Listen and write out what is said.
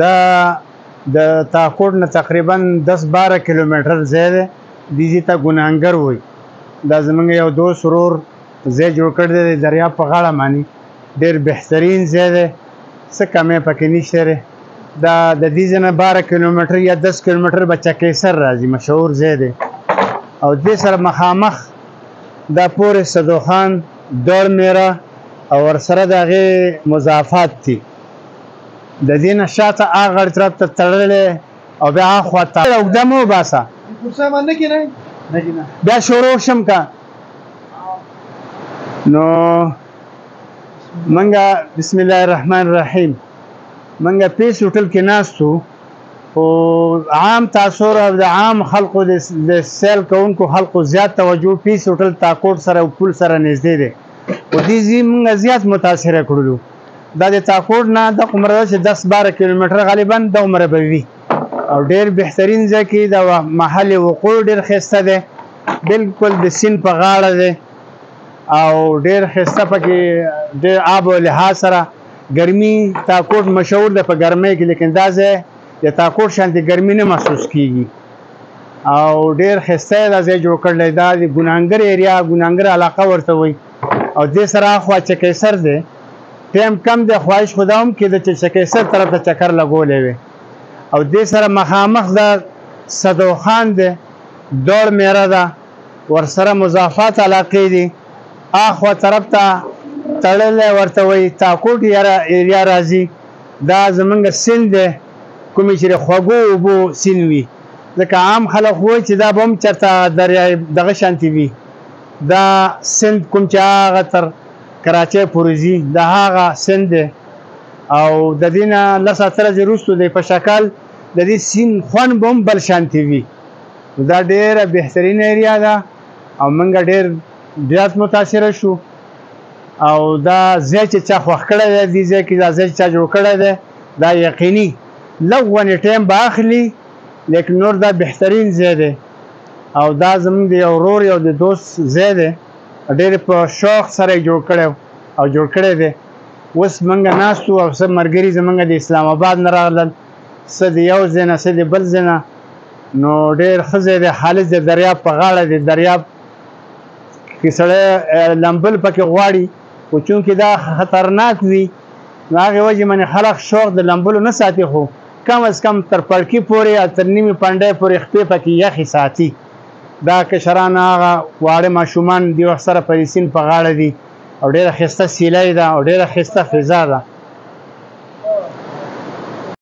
دا د تاکوړ نه تقریبا 10-12 کیلومتر ځای دی. دې ته ګناهګر وایي. دا زمونږ یو دوست ورور ځای جوړ کړی دی د دریاب په غاړه باندې. ډېر بهترین ځای دی، څه کمی پکې نشته دی. دا د دې ځای نه 12 کیلومتر یا 10 کیلومتر به چکیسر راځي، مشهور ځای دی. او دې سره مخامخ دا پورې صدوخان، دور میره او ورسره د هغې مضافات دي. د دې نه شاته هغه طرف ته تړلی او بیا هغه خوا ته اوږده مه وباسه، بیا شروع شم که. نو منګه بسم الله الرحمن الرحیم منګه پیس هوټل کې ناست وو. خو عام تاثر او د عام خلقو د سیل کوونکو خلقو زیات توجه پیس هوټل تاکوړ سره او پل سره نږدې دی. خو دې ځای موږ زیات متاثره کړلو. دا د تاکوړ نه د عمره چې 10-12 کیلومتر غالبا د عمره به وي. او ډېر بهترین ځای کې د محل وقوع ډېر ښایسته دی، بلکل د سیند په غاړه دی او ډېر ښایسته پکې ډېر آب و لحاظ سره. ګرمي تاکوړ مشهور ده په ګرمۍ کې، لیکن دا ځای د تاکوړ شانتې ګرمي نه محسوس کېږي او ډېر ښایسته یې دا ځای جوړ کړلی. دا د ګناهګر ایریا، ګناهګر علاقه ورته وایي. او دې سره هاخوا چکیسر دی، ټایم کم دی، خواهش خو دا هم کېده چې چکیسر طرف ته چکر لګولی وی. او دې سره مخامخ دا صدوخان دی، دور میره ده، ورسره مضافات علاقې دي. هاخوا طرف ته تړلی ورته وایي تاکوټ ایریا راځي. دا زمونږ سیند دی، کومې چې د خوږو اوبو سیند وي. ځکه عام خلک وایي چې دا به هم چېرته دریاب دغه شانتې وي. دا سیند کوم چې هغه تر کراچۍ پورې ځي، د هغه سیند دی. او د دې نه 10-18 ورځې وروستو دی په شکل د دې سیند خوند به هم بل شانتې وي. دا ډېره بهترینه ایریا ده او موږ ډېر زیات متاثره شو. او دا ځای چې چا خوښ کړی دی، دې ځای کې دا ځای چې چا جوړ کړی دی، دا یقیني لږ ونې ټایم به اخلي، لیکن نور دا بهترین ځای دی. او دا زموږ د یو ورور یو د دوست ځای دی، ډېر په شوق سره یې جوړ کړی او جوړ کړی دی. اوس موږ ناست وو او څه ملګري زموږ د اسلام آباد نه راغلل، څه د یو ځای نه څه د بل ځای نه. نو ډېر ښه ځای دی، خالص د دریاب په غاړه دی. دریاب کې سړی لمبل پکې غواړي، خو چونکې دا خطرناک وي نو هغې وجې باندې خلک شوق د لمبلو نه ساتي، خو کم از کم تر پړکي پورې او تر نیمې پنډۍ پورې خپې پکې یخې ساتي. دا کشران هغه واړه ماشومان دې وخت سره په سیند په غاړه دي او ډېره ښایسته سیلۍ ده او ډېره ښایسته فضا ده.